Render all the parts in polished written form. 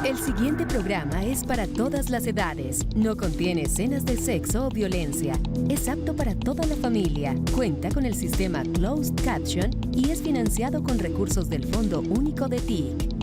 El siguiente programa es para todas las edades. No contiene escenas de sexo o violencia. Es apto para toda la familia. Cuenta con el sistema Closed Caption y es financiado con recursos del Fondo Único de TIC.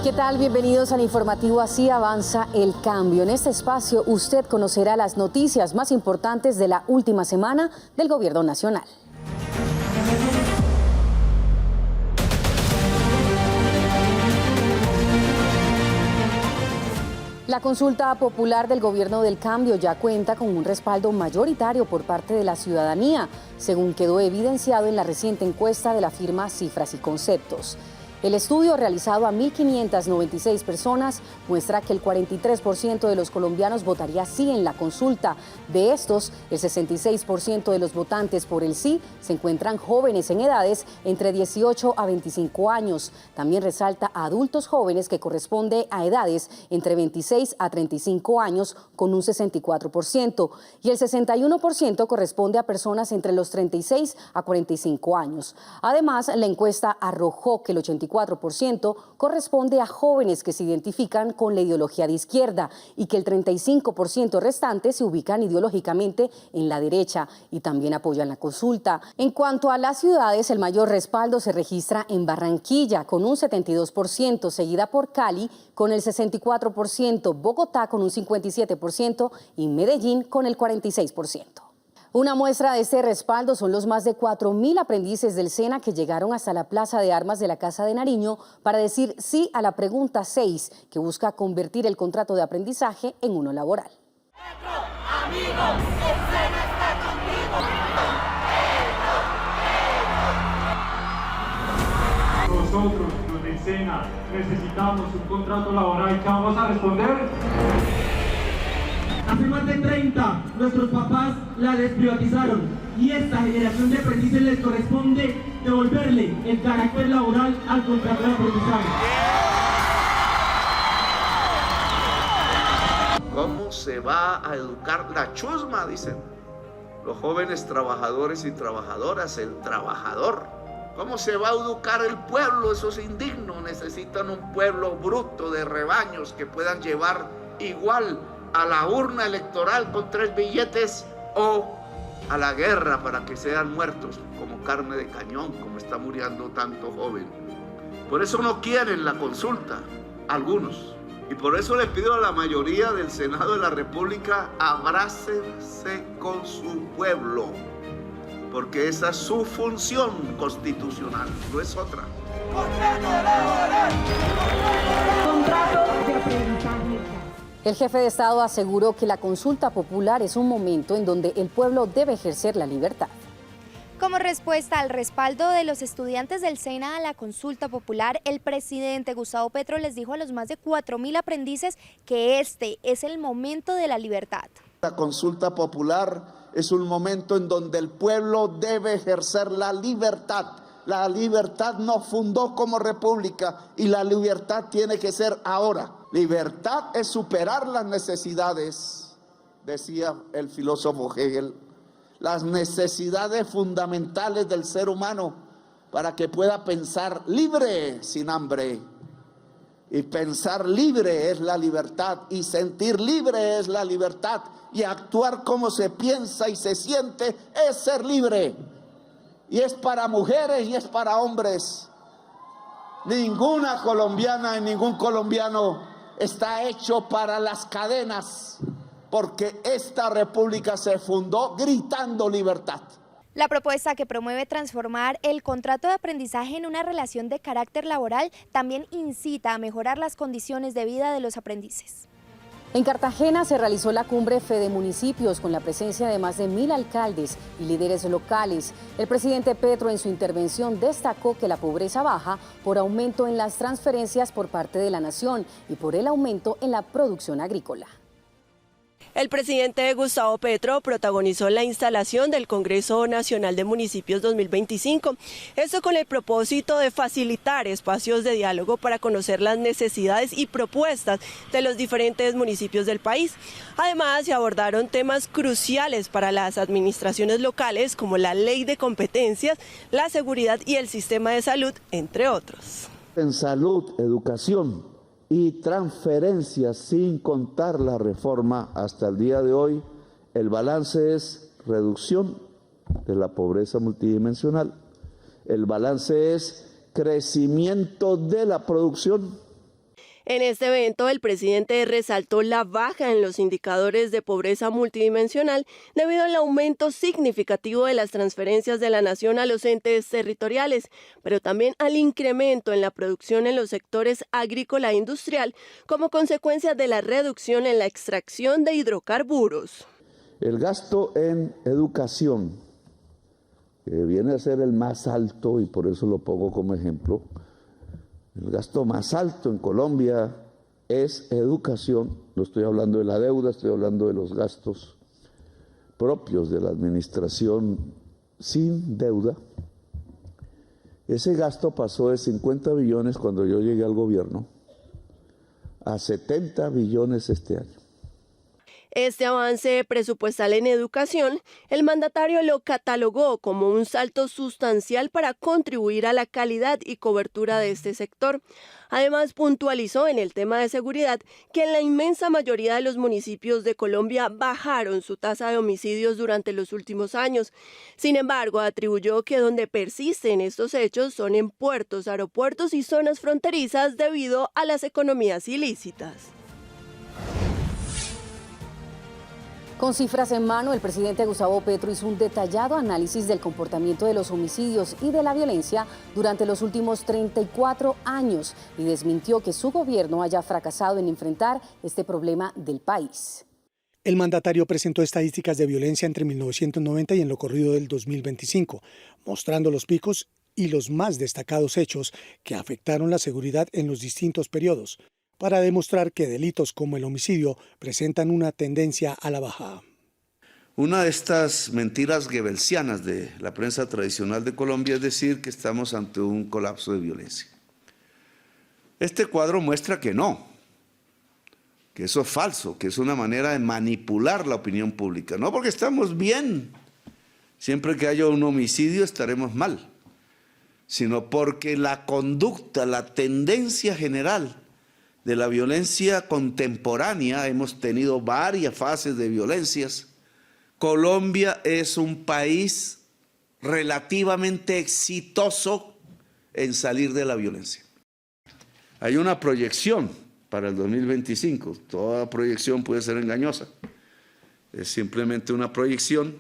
¿Qué tal? Bienvenidos al informativo Así avanza el cambio. En este espacio usted conocerá las noticias más importantes de la última semana del Gobierno Nacional. La consulta popular del Gobierno del Cambio ya cuenta con un respaldo mayoritario por parte de la ciudadanía, según quedó evidenciado en la reciente encuesta de la firma Cifras y Conceptos. El estudio realizado a 1.596 personas muestra que el 43% de los colombianos votaría sí en la consulta. De estos, el 66% de los votantes por el sí se encuentran jóvenes en edades entre 18 a 25 años. También resalta a adultos jóvenes, que corresponde a edades entre 26 a 35 años con un 64%. Y el 61% corresponde a personas entre los 36 a 45 años. Además, la encuesta arrojó que el 84% corresponde a jóvenes que se identifican con la ideología de izquierda y que el 35% restante se ubican ideológicamente en la derecha y también apoyan la consulta. En cuanto a las ciudades, el mayor respaldo se registra en Barranquilla con un 72%, seguida por Cali con el 64%, Bogotá con un 57% y Medellín con el 46%. Una muestra de este respaldo son los más de 4.000 aprendices del SENA que llegaron hasta la Plaza de Armas de la Casa de Nariño para decir sí a la pregunta 6, que busca convertir el contrato de aprendizaje en uno laboral. Amigo, el SENA está contigo. Nosotros, los del SENA, necesitamos un contrato laboral. ¿Qué vamos a responder? Hace más de 30, nuestros papás la desprivatizaron y esta generación de aprendices les corresponde devolverle el carácter laboral al contrato de aprendizaje. ¿Cómo se va a educar la chusma? Dicen los jóvenes trabajadores y trabajadoras, el trabajador. ¿Cómo se va a educar el pueblo? Eso es indigno. Necesitan un pueblo bruto de rebaños que puedan llevar igual a la urna electoral con 3 billetes o a la guerra para que sean muertos como carne de cañón, como está muriendo tanto joven. Por eso no quieren la consulta, algunos. Y por eso le pido a la mayoría del Senado de la República, abrácense con su pueblo, porque esa es su función constitucional, no es otra. Contrato de aprendizaje. El jefe de Estado aseguró que la consulta popular es un momento en donde el pueblo debe ejercer la libertad. Como respuesta al respaldo de los estudiantes del SENA a la consulta popular, el presidente Gustavo Petro les dijo a los más de 4.000 aprendices que este es el momento de la libertad. La consulta popular es un momento en donde el pueblo debe ejercer la libertad. La libertad nos fundó como república y la libertad tiene que ser ahora. Libertad es superar las necesidades, decía el filósofo Hegel, las necesidades fundamentales del ser humano para que pueda pensar libre sin hambre. Y pensar libre es la libertad, y sentir libre es la libertad, y actuar como se piensa y se siente es ser libre. Y es para mujeres y es para hombres. Ninguna colombiana y ningún colombiano está hecho para las cadenas, porque esta república se fundó gritando libertad. La propuesta, que promueve transformar el contrato de aprendizaje en una relación de carácter laboral, también incita a mejorar las condiciones de vida de los aprendices. En Cartagena se realizó la cumbre Fede Municipios con la presencia de más de 1000 alcaldes y líderes locales. El presidente Petro en su intervención destacó que la pobreza baja por aumento en las transferencias por parte de la nación y por el aumento en la producción agrícola. El presidente Gustavo Petro protagonizó la instalación del Congreso Nacional de Municipios 2025, esto con el propósito de facilitar espacios de diálogo para conocer las necesidades y propuestas de los diferentes municipios del país. Además, se abordaron temas cruciales para las administraciones locales, como la ley de competencias, la seguridad y el sistema de salud, entre otros. En salud, educación y transferencias, sin contar la reforma, hasta el día de hoy, el balance es reducción de la pobreza multidimensional. El balance es crecimiento de la producción. En este evento, el presidente resaltó la baja en los indicadores de pobreza multidimensional debido al aumento significativo de las transferencias de la nación a los entes territoriales, pero también al incremento en la producción en los sectores agrícola e industrial como consecuencia de la reducción en la extracción de hidrocarburos. El gasto en educación, que viene a ser el más alto, y por eso lo pongo como ejemplo. El gasto más alto en Colombia es educación. No estoy hablando de la deuda, estoy hablando de los gastos propios de la administración sin deuda. Ese gasto pasó de 50 billones cuando yo llegué al gobierno a 70 billones este año. Este avance presupuestal en educación, el mandatario lo catalogó como un salto sustancial para contribuir a la calidad y cobertura de este sector. Además, puntualizó en el tema de seguridad que en la inmensa mayoría de los municipios de Colombia bajaron su tasa de homicidios durante los últimos años. Sin embargo, atribuyó que donde persisten estos hechos son en puertos, aeropuertos y zonas fronterizas debido a las economías ilícitas. Con cifras en mano, el presidente Gustavo Petro hizo un detallado análisis del comportamiento de los homicidios y de la violencia durante los últimos 34 años y desmintió que su gobierno haya fracasado en enfrentar este problema del país. El mandatario presentó estadísticas de violencia entre 1990 y en lo corrido del 2025, mostrando los picos y los más destacados hechos que afectaron la seguridad en los distintos periodos, para demostrar que delitos como el homicidio presentan una tendencia a la baja. Una de estas mentiras goebbelsianas de la prensa tradicional de Colombia es decir que estamos ante un colapso de violencia. Este cuadro muestra que no, que eso es falso, que es una manera de manipular la opinión pública. No porque estamos bien, siempre que haya un homicidio estaremos mal, sino porque la conducta, la tendencia general de la violencia contemporánea, hemos tenido varias fases de violencias. Colombia es un país relativamente exitoso en salir de la violencia. Hay una proyección para el 2025, toda proyección puede ser engañosa, es simplemente una proyección.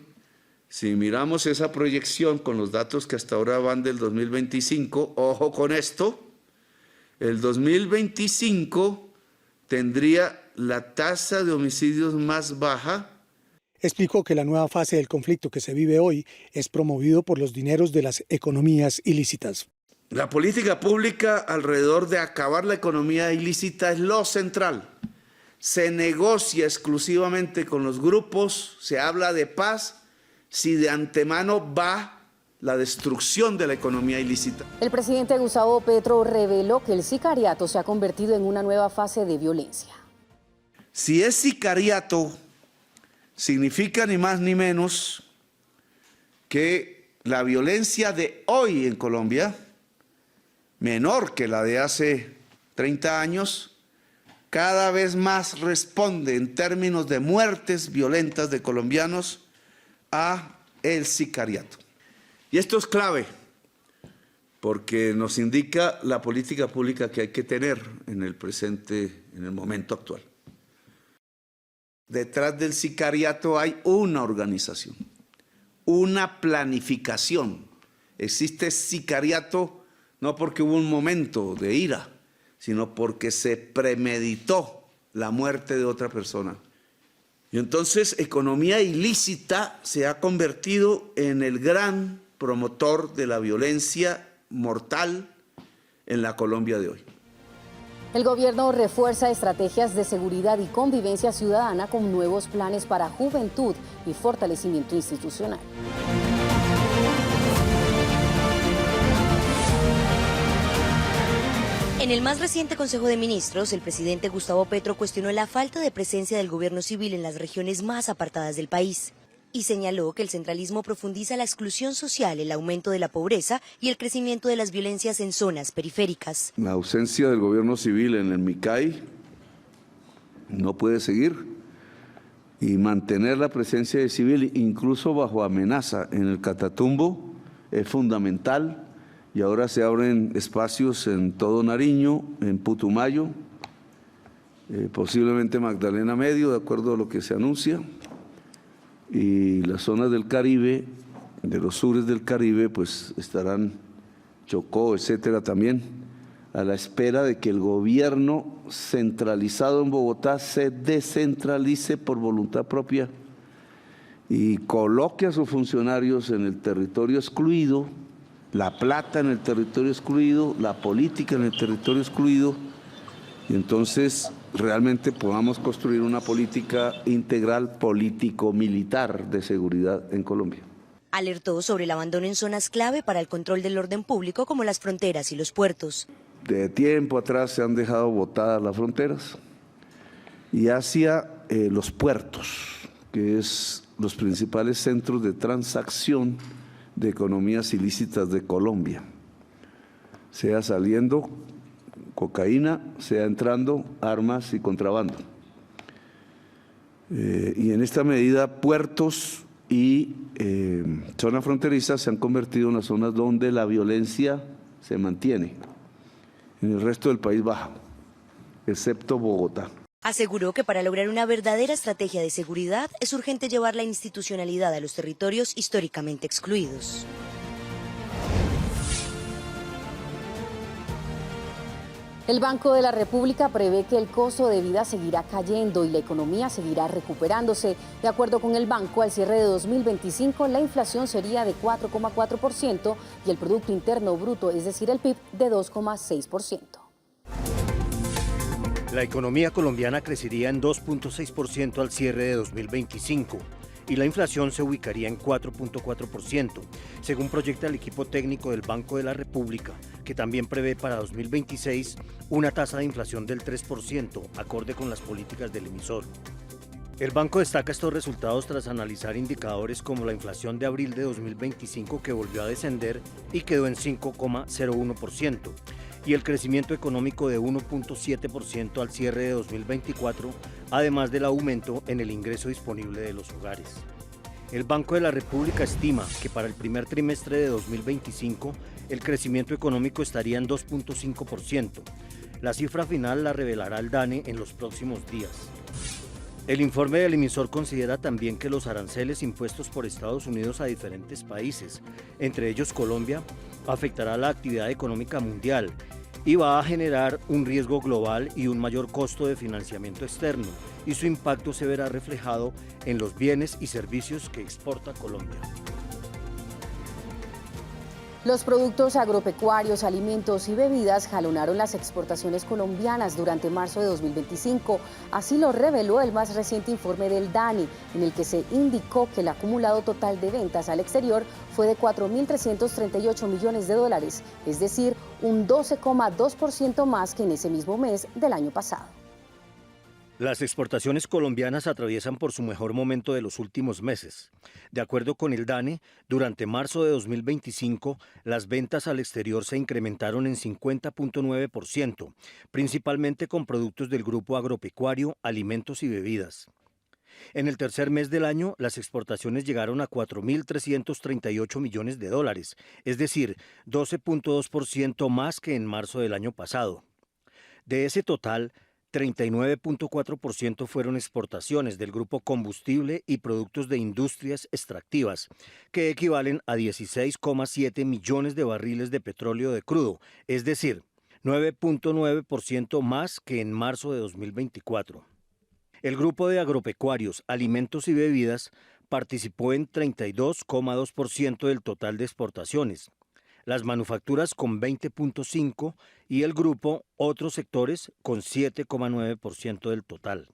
Si miramos esa proyección con los datos que hasta ahora van del 2025, ojo con esto, el 2025 tendría la tasa de homicidios más baja. Explicó que la nueva fase del conflicto que se vive hoy es promovido por los dineros de las economías ilícitas. La política pública alrededor de acabar la economía ilícita es lo central. Se negocia exclusivamente con los grupos, se habla de paz, si de antemano va la destrucción de la economía ilícita. El presidente Gustavo Petro reveló que el sicariato se ha convertido en una nueva fase de violencia. Si es sicariato, significa ni más ni menos que la violencia de hoy en Colombia, menor que la de hace 30 años, cada vez más responde en términos de muertes violentas de colombianos a el sicariato. Y esto es clave, porque nos indica la política pública que hay que tener en el presente, en el momento actual. Detrás del sicariato hay una organización, una planificación. Existe sicariato no porque hubo un momento de ira, sino porque se premeditó la muerte de otra persona. Y entonces economía ilícita se ha convertido en el gran promotor de la violencia mortal en la Colombia de hoy. El gobierno refuerza estrategias de seguridad y convivencia ciudadana con nuevos planes para juventud y fortalecimiento institucional. En el más reciente Consejo de Ministros, el presidente Gustavo Petro cuestionó la falta de presencia del gobierno civil en las regiones más apartadas del país y señaló que el centralismo profundiza la exclusión social, el aumento de la pobreza y el crecimiento de las violencias en zonas periféricas. La ausencia del gobierno civil en el Micay no puede seguir y mantener la presencia de civil, incluso bajo amenaza en el Catatumbo, es fundamental. Y ahora se abren espacios en todo Nariño, en Putumayo, posiblemente Magdalena Medio, de acuerdo a lo que se anuncia. Y las zonas del Caribe, de los sures del Caribe, pues estarán Chocó, etcétera, también, a la espera de que el gobierno centralizado en Bogotá se descentralice por voluntad propia y coloque a sus funcionarios en el territorio excluido, la plata en el territorio excluido, la política en el territorio excluido, y entonces realmente podamos construir una política integral político-militar de seguridad en Colombia. Alertó sobre el abandono en zonas clave para el control del orden público como las fronteras y los puertos. De tiempo atrás se han dejado botadas las fronteras y hacia los puertos, que es los principales centros de transacción de economías ilícitas de Colombia, sea saliendo cocaína, sea entrando armas y contrabando. Y en esta medida puertos y zonas fronterizas se han convertido en las zonas donde la violencia se mantiene. En el resto del país baja, excepto Bogotá. Aseguró que para lograr una verdadera estrategia de seguridad es urgente llevar la institucionalidad a los territorios históricamente excluidos. El Banco de la República prevé que el costo de vida seguirá cayendo y la economía seguirá recuperándose. De acuerdo con el banco, al cierre de 2025 la inflación sería de 4,4% y el Producto Interno Bruto, es decir, el PIB, de 2,6%. La economía colombiana crecería en 2,6% al cierre de 2025 y la inflación se ubicaría en 4,4%, según proyecta el equipo técnico del Banco de la República, que también prevé para 2026 una tasa de inflación del 3%, acorde con las políticas del emisor. El banco destaca estos resultados tras analizar indicadores como la inflación de abril de 2025, que volvió a descender y quedó en 5,01%, y el crecimiento económico de 1,7% al cierre de 2024, además del aumento en el ingreso disponible de los hogares. El Banco de la República estima que para el primer trimestre de 2025 el crecimiento económico estaría en 2,5%. La cifra final la revelará el DANE en los próximos días. El informe del emisor considera también que los aranceles impuestos por Estados Unidos a diferentes países, entre ellos Colombia, afectará la actividad económica mundial y va a generar un riesgo global y un mayor costo de financiamiento externo, y su impacto se verá reflejado en los bienes y servicios que exporta Colombia. Los productos agropecuarios, alimentos y bebidas jalonaron las exportaciones colombianas durante marzo de 2025. Así lo reveló el más reciente informe del DANE, en el que se indicó que el acumulado total de ventas al exterior fue de 4.338 millones de dólares, es decir, un 12,2% más que en ese mismo mes del año pasado. Las exportaciones colombianas atraviesan por su mejor momento de los últimos meses. De acuerdo con el DANE, durante marzo de 2025, las ventas al exterior se incrementaron en 50,9%, principalmente con productos del grupo agropecuario, alimentos y bebidas. En el tercer mes del año, las exportaciones llegaron a 4.338 millones de dólares, es decir, 12,2% más que en marzo del año pasado. De ese total, 39.4% fueron exportaciones del grupo combustible y productos de industrias extractivas, que equivalen a 16,7 millones de barriles de petróleo de crudo, es decir, 9.9% más que en marzo de 2024. El grupo de agropecuarios, alimentos y bebidas participó en 32,2% del total de exportaciones, las manufacturas con 20.5% y el grupo otros sectores con 7,9% del total.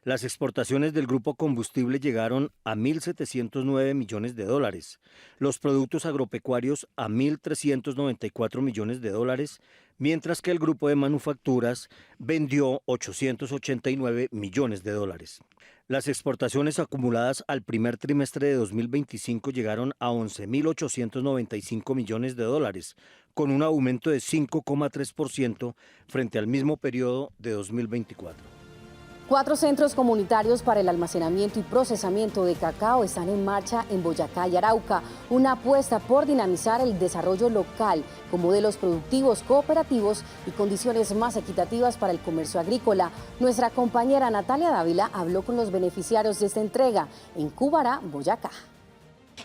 Las exportaciones del grupo combustible llegaron a 1.709 millones de dólares, los productos agropecuarios a 1.394 millones de dólares, mientras que el grupo de manufacturas vendió 889 millones de dólares. Las exportaciones acumuladas al primer trimestre de 2025 llegaron a 11.895 millones de dólares, con un aumento de 5,3% frente al mismo periodo de 2024. 4 centros comunitarios para el almacenamiento y procesamiento de cacao están en marcha en Boyacá y Arauca, una apuesta por dinamizar el desarrollo local con modelos productivos cooperativos y condiciones más equitativas para el comercio agrícola. Nuestra compañera Natalia Dávila habló con los beneficiarios de esta entrega en Cubará, Boyacá.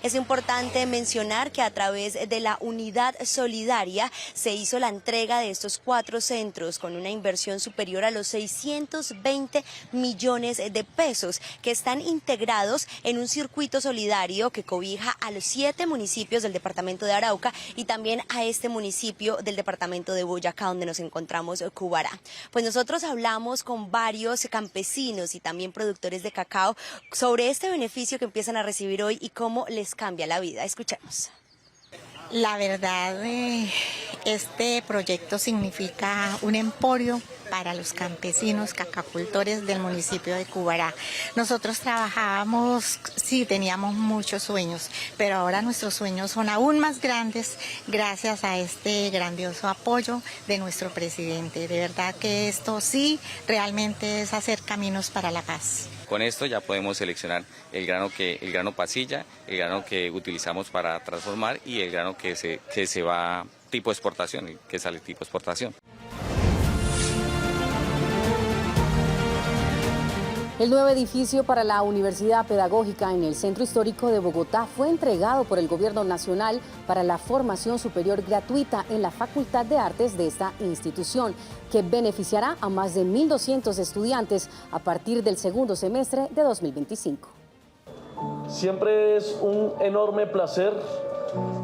Es importante mencionar que a través de la Unidad Solidaria se hizo la entrega de estos 4 centros con una inversión superior a los 620 millones de pesos que están integrados en un circuito solidario que cobija a los 7 municipios del departamento de Arauca y también a este municipio del departamento de Boyacá donde nos encontramos Cubará. Pues nosotros hablamos con varios campesinos y también productores de cacao sobre este beneficio que empiezan a recibir hoy y cómo les cambia la vida. Escuchemos. La verdad, este proyecto significa un emporio para los campesinos cacacultores del municipio de Cubará. Nosotros trabajábamos, sí, teníamos muchos sueños, pero ahora nuestros sueños son aún más grandes gracias a este grandioso apoyo de nuestro presidente. De verdad que esto sí realmente es hacer caminos para la paz. Con esto ya podemos seleccionar el grano pasilla, el grano que utilizamos para transformar y el grano que se va tipo exportación, que sale tipo exportación. El nuevo edificio para la Universidad Pedagógica en el Centro Histórico de Bogotá fue entregado por el Gobierno Nacional para la formación superior gratuita en la Facultad de Artes de esta institución, que beneficiará a más de 1.200 estudiantes a partir del segundo semestre de 2025. Siempre es un enorme placer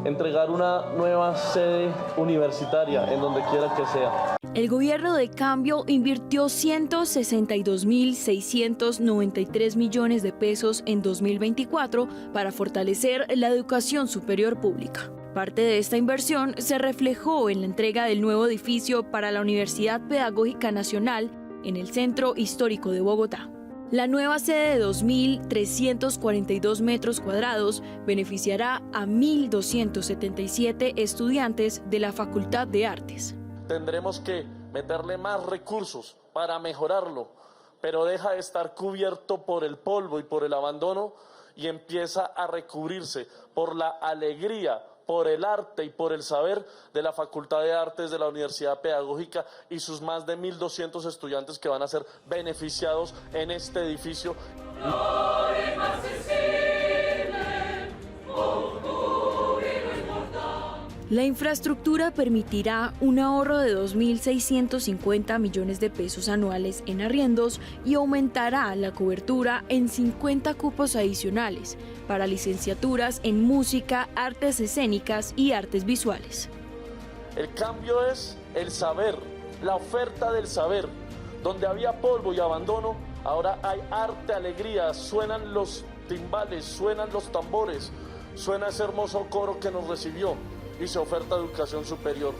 entregar una nueva sede universitaria en donde quiera que sea. El gobierno de cambio invirtió 162.693 millones de pesos en 2024 para fortalecer la educación superior pública. Parte de esta inversión se reflejó en la entrega del nuevo edificio para la Universidad Pedagógica Nacional en el Centro Histórico de Bogotá. La nueva sede de 2.342 metros cuadrados beneficiará a 1.277 estudiantes de la Facultad de Artes. Tendremos que meterle más recursos para mejorarlo, pero deja de estar cubierto por el polvo y por el abandono y empieza a recubrirse por la alegría, por el arte y por el saber de la Facultad de Artes de la Universidad Pedagógica y sus más de 1.200 estudiantes que van a ser beneficiados en este edificio. La infraestructura permitirá un ahorro de 2.650 millones de pesos anuales en arriendos y aumentará la cobertura en 50 cupos adicionales para licenciaturas en música, artes escénicas y artes visuales. El cambio es el saber, la oferta del saber. Donde había polvo y abandono, ahora hay arte, alegría, suenan los timbales, suenan los tambores, suena ese hermoso coro que nos recibió. Y se oferta educación superior.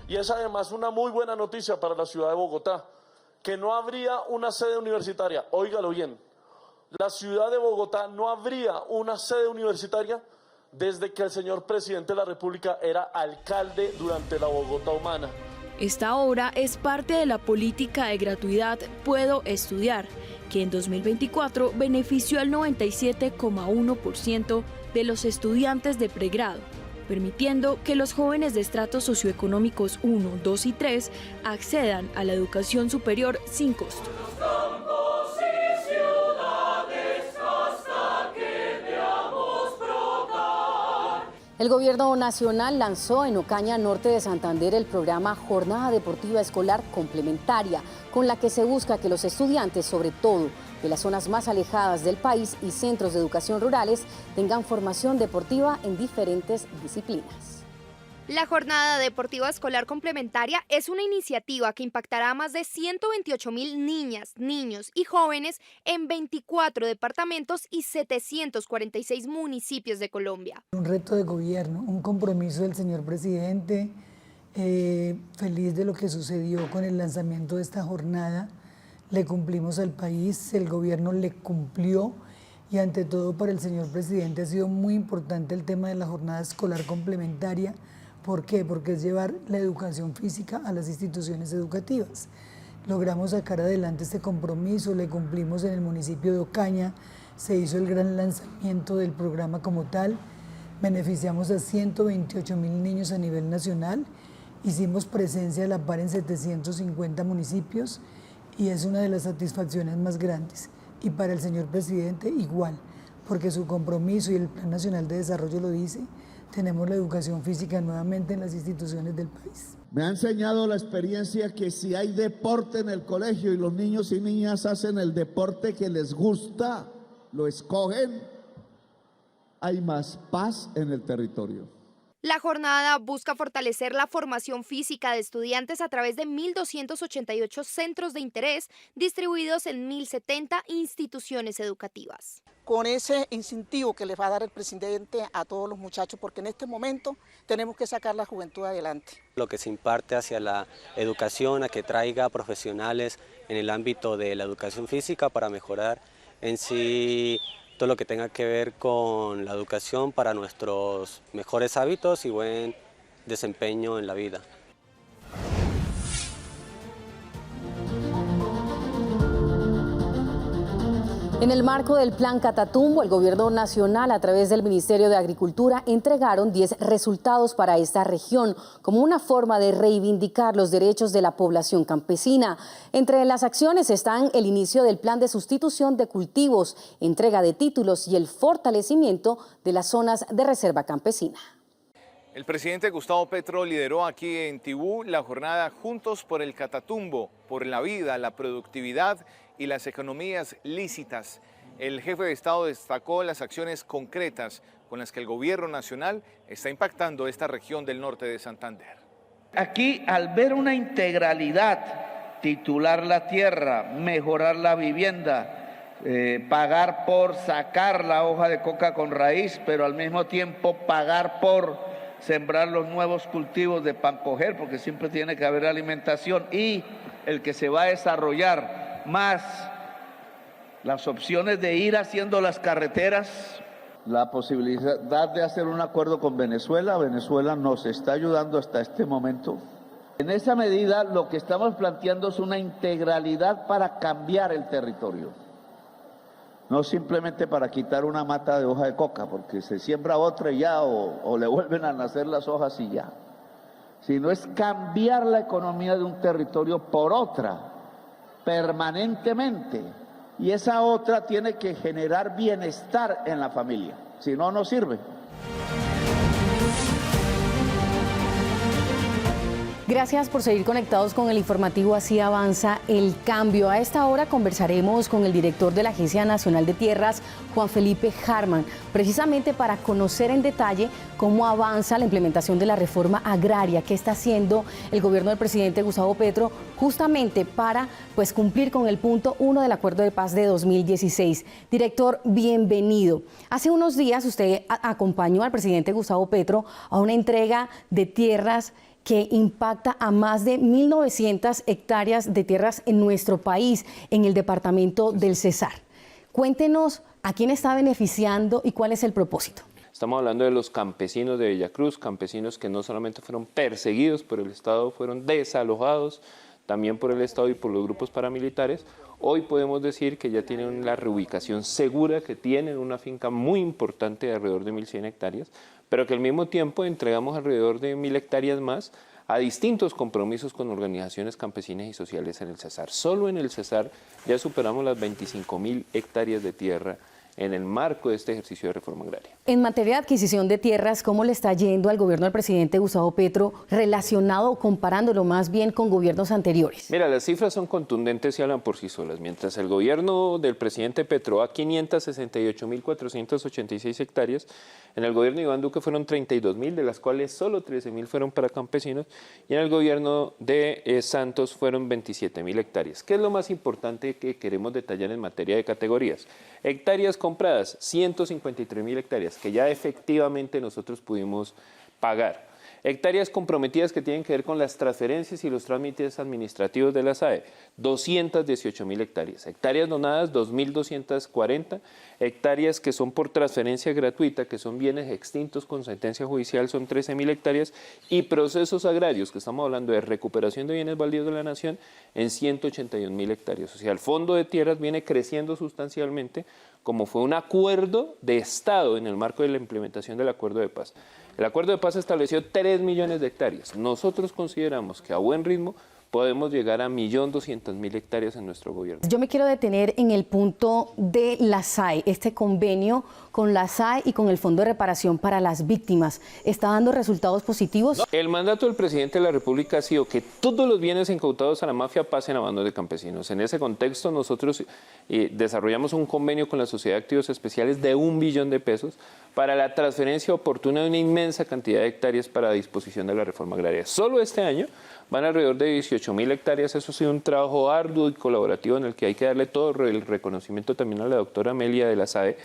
Y es además una muy buena noticia para la ciudad de Bogotá, que no habría una sede universitaria. Óigalo bien, la ciudad de Bogotá no habría una sede universitaria desde que el señor presidente de la República era alcalde durante la Bogotá humana. Esta obra es parte de la política de gratuidad Puedo Estudiar, que en 2024 benefició al 97,1% de los estudiantes de pregrado, permitiendo que los jóvenes de estratos socioeconómicos 1, 2 y 3 accedan a la educación superior sin costo. El Gobierno Nacional lanzó en Ocaña, norte de Santander, el programa Jornada Deportiva Escolar Complementaria, con la que se busca que los estudiantes, sobre todo de las zonas más alejadas del país y centros de educación rurales, tengan formación deportiva en diferentes disciplinas. La Jornada Deportiva Escolar Complementaria es una iniciativa que impactará a más de 128.000 niñas, niños y jóvenes en 24 departamentos y 746 municipios de Colombia. Un reto de gobierno, un compromiso del señor presidente, feliz de lo que sucedió con el lanzamiento de esta jornada. Le cumplimos al país, el gobierno le cumplió y ante todo para el señor presidente ha sido muy importante el tema de la jornada escolar complementaria. ¿Por qué? Porque es llevar la educación física a las instituciones educativas. Logramos sacar adelante este compromiso, le cumplimos en el municipio de Ocaña, se hizo el gran lanzamiento del programa como tal, beneficiamos a 128.000 niños a nivel nacional, hicimos presencia a la par en 750 municipios y es una de las satisfacciones más grandes. Y para el señor presidente igual, porque su compromiso y el Plan Nacional de Desarrollo lo dice, tenemos la educación física nuevamente en las instituciones del país. Me ha enseñado la experiencia que si hay deporte en el colegio y los niños y niñas hacen el deporte que les gusta, lo escogen, hay más paz en el territorio. La jornada busca fortalecer la formación física de estudiantes a través de 1.288 centros de interés distribuidos en 1.070 instituciones educativas. Con ese incentivo que les va a dar el presidente a todos los muchachos, porque en este momento tenemos que sacar la juventud adelante. Lo que se imparte hacia la educación, a que traiga profesionales en el ámbito de la educación física para mejorar en sí todo lo que tenga que ver con la educación para nuestros mejores hábitos y buen desempeño en la vida. En el marco del Plan Catatumbo, el Gobierno Nacional, a través del Ministerio de Agricultura, entregaron 10 resultados para esta región, como una forma de reivindicar los derechos de la población campesina. Entre las acciones están el inicio del plan de sustitución de cultivos, entrega de títulos y el fortalecimiento de las zonas de reserva campesina. El presidente Gustavo Petro lideró aquí en Tibú la jornada Juntos por el Catatumbo, por la vida, la productividad y las economías lícitas. El jefe de Estado destacó las acciones concretas con las que el gobierno nacional está impactando esta región del norte de Santander. Aquí, al ver una integralidad, titular la tierra, mejorar la vivienda, pagar por sacar la hoja de coca con raíz, pero al mismo tiempo pagar por sembrar los nuevos cultivos de pancoger, porque siempre tiene que haber alimentación, y el que se va a desarrollar más las opciones de ir haciendo las carreteras. La posibilidad de hacer un acuerdo con Venezuela. Venezuela nos está ayudando hasta este momento. En esa medida lo que estamos planteando es una integralidad para cambiar el territorio. No simplemente para quitar una mata de hoja de coca, porque se siembra otra y ya, o le vuelven a nacer las hojas y ya. Sino es cambiar la economía de un territorio por otra, permanentemente, y esa otra tiene que generar bienestar en la familia, si no, no sirve. Gracias por seguir conectados con el informativo Así Avanza el Cambio. A esta hora conversaremos con el director de la Agencia Nacional de Tierras, Juan Felipe Harman, precisamente para conocer en detalle cómo avanza la implementación de la reforma agraria que está haciendo el gobierno del presidente Gustavo Petro, justamente para cumplir con el punto 1 del Acuerdo de Paz de 2016. Director, bienvenido. Hace unos días usted acompañó al presidente Gustavo Petro a una entrega de tierras que impacta a más de 1.900 hectáreas de tierras en nuestro país, en el departamento del Cesar. Cuéntenos a quién está beneficiando y cuál es el propósito. Estamos hablando de los campesinos de Villacruz, campesinos que no solamente fueron perseguidos por el Estado, fueron desalojados también por el Estado y por los grupos paramilitares. Hoy podemos decir que ya tienen la reubicación segura, que tienen una finca muy importante de alrededor de 1.100 hectáreas, pero que al mismo tiempo entregamos alrededor de 1.000 hectáreas más a distintos compromisos con organizaciones campesinas y sociales en el Cesar. Solo en el Cesar ya superamos las 25.000 hectáreas de tierra en el marco de este ejercicio de reforma agraria. En materia de adquisición de tierras, ¿cómo le está yendo al gobierno del presidente Gustavo Petro relacionado o comparándolo más bien con gobiernos anteriores? Mira, las cifras son contundentes y hablan por sí solas. Mientras el gobierno del presidente Petro a 568.486 hectáreas, en el gobierno de Iván Duque fueron 32.000, de las cuales solo 13.000 fueron para campesinos, y en el gobierno de Santos fueron 27.000 hectáreas. ¿Qué es lo más importante que queremos detallar en materia de categorías? Hectáreas compradas, 153.000 hectáreas, que ya efectivamente nosotros pudimos pagar. Hectáreas comprometidas que tienen que ver con las transferencias y los trámites administrativos de la SAE, 218.000 hectáreas. Hectáreas donadas, 2.240. Hectáreas que son por transferencia gratuita, que son bienes extintos con sentencia judicial, son 13.000 hectáreas. Y procesos agrarios, que estamos hablando de recuperación de bienes baldíos de la nación, en 181.000 hectáreas. O sea, el fondo de tierras viene creciendo sustancialmente, como fue un acuerdo de Estado en el marco de la implementación del acuerdo de paz. El acuerdo de paz estableció 3 millones de hectáreas. Nosotros consideramos que a buen ritmo podemos llegar a 1.200.000 hectáreas en nuestro gobierno. Yo me quiero detener en el punto de la SAE, este convenio con la SAE y con el Fondo de Reparación para las Víctimas. ¿Está dando resultados positivos? El mandato del presidente de la República ha sido que todos los bienes incautados a la mafia pasen a manos de campesinos. En ese contexto nosotros desarrollamos un convenio con la Sociedad de Activos Especiales de 1 billón de pesos para la transferencia oportuna de una inmensa cantidad de hectáreas para disposición de la reforma agraria. Solo este año van alrededor de 18.000 hectáreas. Eso ha sido un trabajo arduo y colaborativo en el que hay que darle todo el reconocimiento también a la doctora Amelia de la SAE.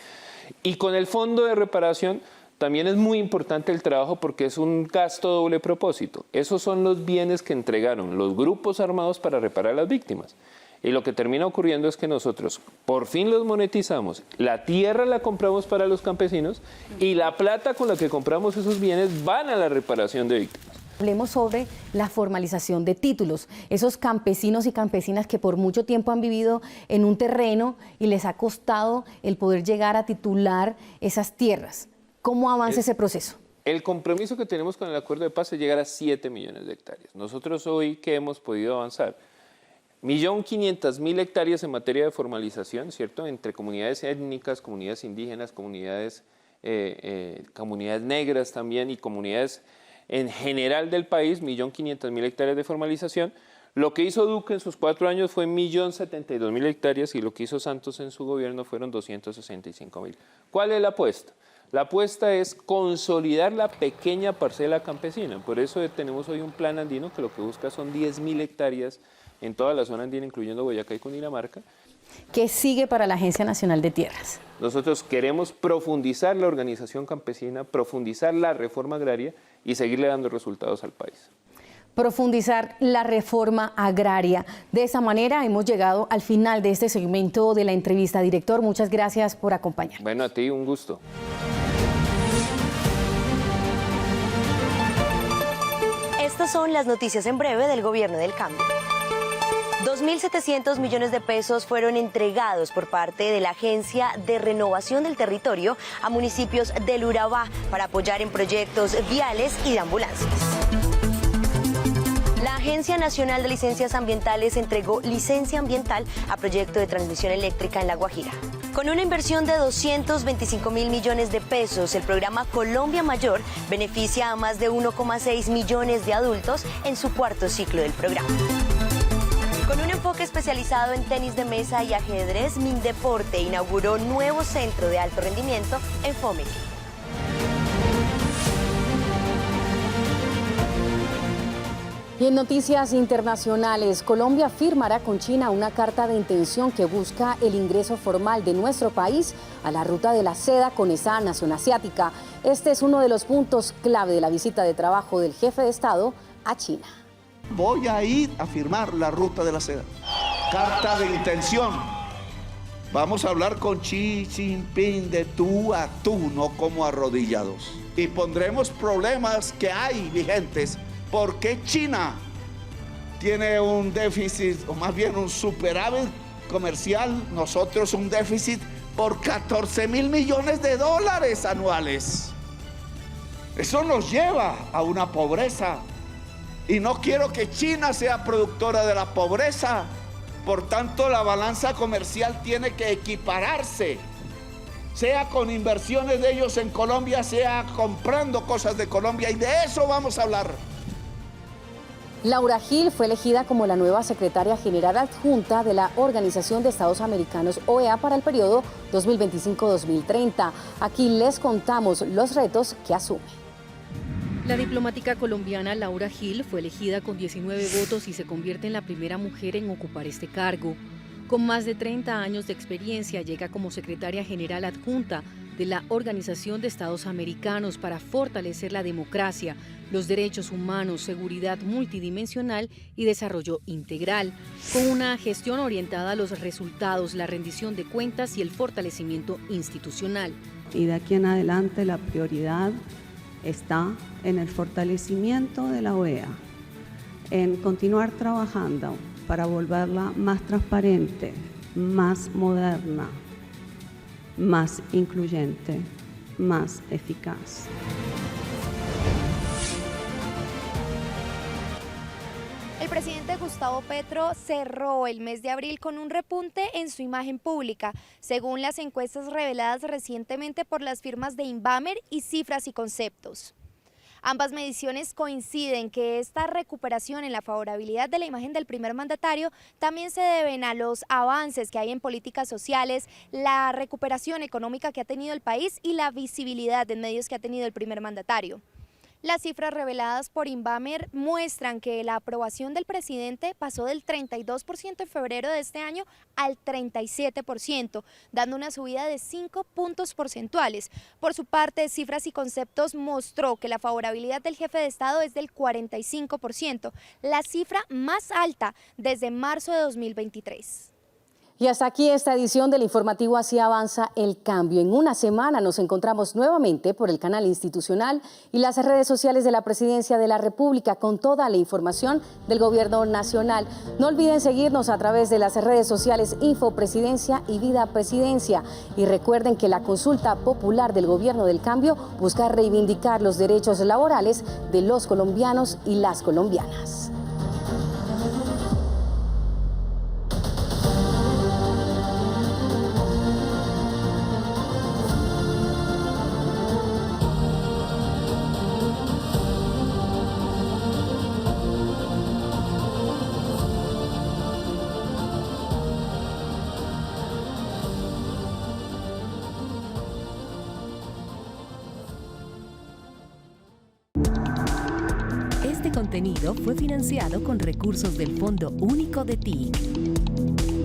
Y con el fondo de reparación también es muy importante el trabajo porque es un gasto doble propósito. Esos son los bienes que entregaron los grupos armados para reparar a las víctimas. Y lo que termina ocurriendo es que nosotros por fin los monetizamos, la tierra la compramos para los campesinos y la plata con la que compramos esos bienes van a la reparación de víctimas. Hablemos sobre la formalización de títulos. Esos campesinos y campesinas que por mucho tiempo han vivido en un terreno y les ha costado el poder llegar a titular esas tierras. ¿Cómo avanza ese proceso? El compromiso que tenemos con el acuerdo de paz es llegar a 7 millones de hectáreas. Nosotros hoy, ¿qué hemos podido avanzar? 1.500.000 hectáreas en materia de formalización, ¿cierto? Entre comunidades étnicas, comunidades indígenas, comunidades negras también y comunidades en general del país, 1.500.000 hectáreas de formalización. Lo que hizo Duque en sus 4 años fue 1.072.000 hectáreas y lo que hizo Santos en su gobierno fueron 265.000. ¿Cuál es la apuesta? La apuesta es consolidar la pequeña parcela campesina. Por eso tenemos hoy un plan andino que lo que busca son 10.000 hectáreas en toda la zona andina, incluyendo Boyacá y Cundinamarca. ¿Qué sigue para la Agencia Nacional de Tierras? Nosotros queremos profundizar la organización campesina, profundizar la reforma agraria y seguirle dando resultados al país. Profundizar la reforma agraria. De esa manera hemos llegado al final de este segmento de la entrevista. Director, muchas gracias por acompañarnos. Bueno, a ti un gusto. Estas son las noticias en breve del Gobierno del Cambio. 2.700 millones de pesos fueron entregados por parte de la Agencia de Renovación del Territorio a municipios del Urabá para apoyar en proyectos viales y de ambulancias. La Agencia Nacional de Licencias Ambientales entregó licencia ambiental a proyecto de transmisión eléctrica en La Guajira. Con una inversión de 225.000 millones de pesos, el programa Colombia Mayor beneficia a más de 1,6 millones de adultos en su 4º ciclo del programa. Con un enfoque especializado en tenis de mesa y ajedrez, Mindeporte inauguró nuevo centro de alto rendimiento en Fomequi. Y en noticias internacionales, Colombia firmará con China una carta de intención que busca el ingreso formal de nuestro país a la ruta de la seda con esa nación asiática. Este es uno de los puntos clave de la visita de trabajo del jefe de Estado a China. Voy a ir a firmar la ruta de la seda. Carta de intención. Vamos a hablar con Xi Jinping de tú a tú, no como arrodillados. Y pondremos problemas que hay vigentes. ¿Por qué China tiene un déficit, o más bien un superávit comercial, nosotros un déficit por 14.000 millones de dólares anuales. Eso nos lleva a una pobreza. Y no quiero que China sea productora de la pobreza. Por tanto, la balanza comercial tiene que equipararse, sea con inversiones de ellos en Colombia, sea comprando cosas de Colombia, y de eso vamos a hablar. Laura Gil fue elegida como la nueva secretaria general adjunta de la Organización de Estados Americanos, OEA, para el periodo 2025-2030. Aquí les contamos los retos que asume. La diplomática colombiana Laura Gil fue elegida con 19 votos y se convierte en la primera mujer en ocupar este cargo. Con más de 30 años de experiencia, llega como secretaria general adjunta de la Organización de Estados Americanos para fortalecer la democracia, los derechos humanos, seguridad multidimensional y desarrollo integral, con una gestión orientada a los resultados, la rendición de cuentas y el fortalecimiento institucional. Y de aquí en adelante la prioridad está en el fortalecimiento de la OEA, en continuar trabajando para volverla más transparente, más moderna, más incluyente, más eficaz. El presidente Gustavo Petro cerró el mes de abril con un repunte en su imagen pública, según las encuestas reveladas recientemente por las firmas de Inbamer y Cifras y Conceptos. Ambas mediciones coinciden que esta recuperación en la favorabilidad de la imagen del primer mandatario también se deben a los avances que hay en políticas sociales, la recuperación económica que ha tenido el país y la visibilidad en medios que ha tenido el primer mandatario. Las cifras reveladas por Inbamer muestran que la aprobación del presidente pasó del 32% en febrero de este año al 37%, dando una subida de 5 puntos porcentuales. Por su parte, Cifras y Conceptos mostró que la favorabilidad del jefe de Estado es del 45%, la cifra más alta desde marzo de 2023. Y hasta aquí esta edición del informativo Así avanza el cambio. En una semana nos encontramos nuevamente por el canal institucional y las redes sociales de la Presidencia de la República con toda la información del Gobierno Nacional. No olviden seguirnos a través de las redes sociales Infopresidencia y Vida Presidencia. Y recuerden que la consulta popular del Gobierno del Cambio busca reivindicar los derechos laborales de los colombianos y las colombianas. Este contenido fue financiado con recursos del Fondo Único de TIC.